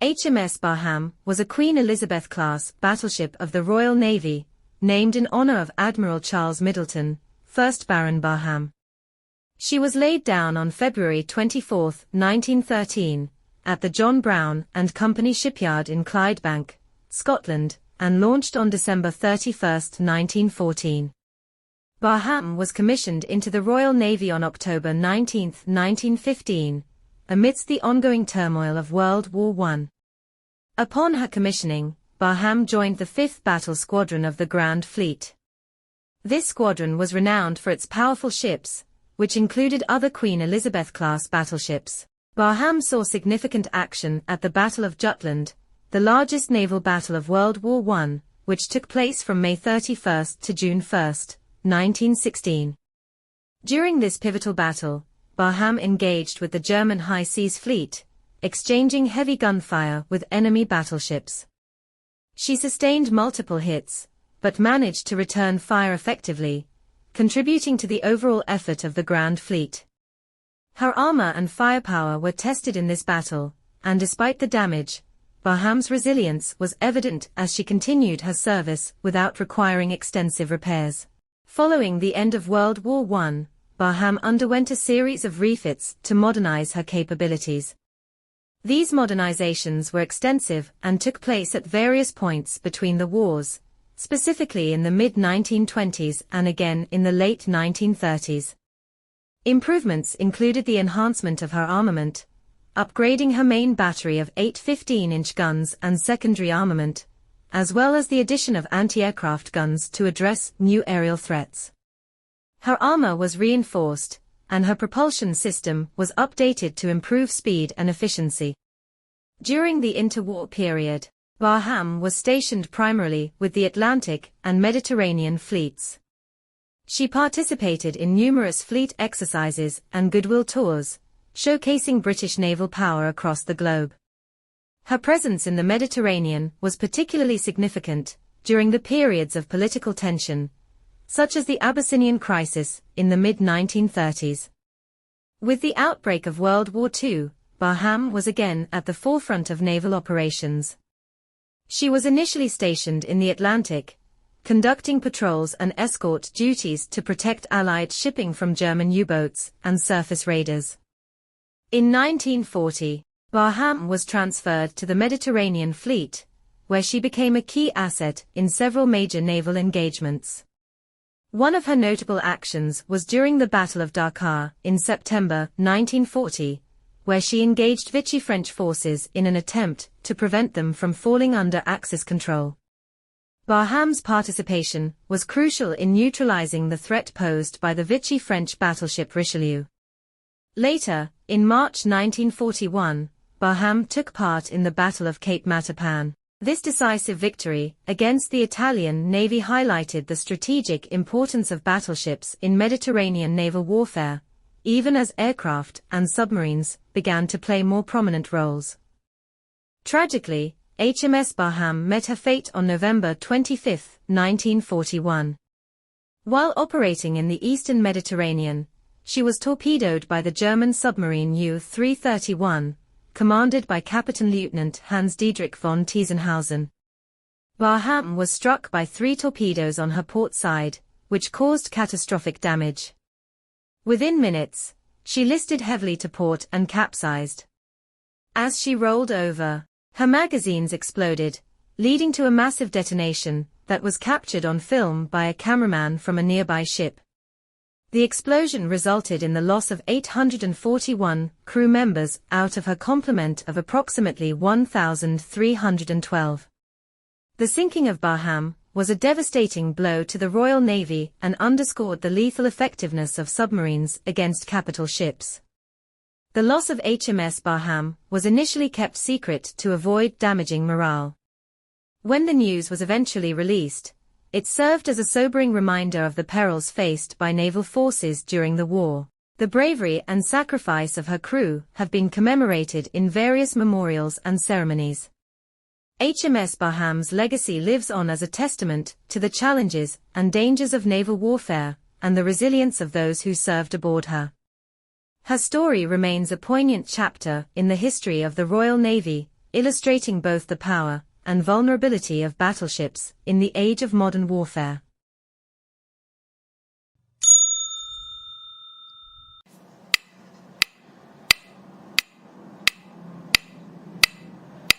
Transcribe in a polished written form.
HMS Barham was a Queen Elizabeth-class battleship of the Royal Navy, named in honor of Admiral Charles Middleton, 1st Baron Barham. She was laid down on February 24, 1913, at the John Brown and Company shipyard in Clydebank, Scotland, and launched on December 31, 1914. Barham was commissioned into the Royal Navy on October 19, 1915, amidst the ongoing turmoil of World War I. Upon her commissioning, Barham joined the 5th Battle Squadron of the Grand Fleet. This squadron was renowned for its powerful ships, which included other Queen Elizabeth-class battleships. Barham saw significant action at the Battle of Jutland, the largest naval battle of World War I, which took place from May 31 to June 1, 1916. During this pivotal battle, Barham engaged with the German High Seas Fleet, exchanging heavy gunfire with enemy battleships. She sustained multiple hits, but managed to return fire effectively, contributing to the overall effort of the Grand Fleet. Her armor and firepower were tested in this battle, and despite the damage, Barham's resilience was evident as she continued her service without requiring extensive repairs. Following the end of World War I, Barham underwent a series of refits to modernize her capabilities. These modernizations were extensive and took place at various points between the wars, specifically in the mid-1920s and again in the late 1930s. Improvements included the enhancement of her armament, upgrading her main battery of 8 15-inch guns and secondary armament, as well as the addition of anti-aircraft guns to address new aerial threats. Her armor was reinforced, and her propulsion system was updated to improve speed and efficiency. During the interwar period, Barham was stationed primarily with the Atlantic and Mediterranean fleets. She participated in numerous fleet exercises and goodwill tours, showcasing British naval power across the globe. Her presence in the Mediterranean was particularly significant during the periods of political tension, such as the Abyssinian crisis in the mid-1930s. With the outbreak of World War II, Barham was again at the forefront of naval operations. She was initially stationed in the Atlantic, conducting patrols and escort duties to protect Allied shipping from German U-boats and surface raiders. In 1940, Barham was transferred to the Mediterranean Fleet, where she became a key asset in several major naval engagements. One of her notable actions was during the Battle of Dakar in September 1940, where she engaged Vichy French forces in an attempt to prevent them from falling under Axis control. Barham's participation was crucial in neutralizing the threat posed by the Vichy French battleship Richelieu. Later, in March 1941, Barham took part in the Battle of Cape Matapan. This decisive victory against the Italian Navy highlighted the strategic importance of battleships in Mediterranean naval warfare, even as aircraft and submarines began to play more prominent roles. Tragically, HMS Barham met her fate on November 25, 1941. While operating in the eastern Mediterranean, she was torpedoed by the German submarine U-331, commanded by Captain Lieutenant Hans-Dietrich von Tiesenhausen. Barham was struck by 3 torpedoes on her port side, which caused catastrophic damage. Within minutes, she listed heavily to port and capsized. As she rolled over, her magazines exploded, leading to a massive detonation that was captured on film by a cameraman from a nearby ship. The explosion resulted in the loss of 841 crew members out of her complement of approximately 1,312. The sinking of Barham was a devastating blow to the Royal Navy and underscored the lethal effectiveness of submarines against capital ships. The loss of HMS Barham was initially kept secret to avoid damaging morale. When the news was eventually released, it served as a sobering reminder of the perils faced by naval forces during the war. The bravery and sacrifice of her crew have been commemorated in various memorials and ceremonies. HMS Barham's legacy lives on as a testament to the challenges and dangers of naval warfare and the resilience of those who served aboard her. Her story remains a poignant chapter in the history of the Royal Navy, illustrating both the power and vulnerability of battleships in the age of modern warfare.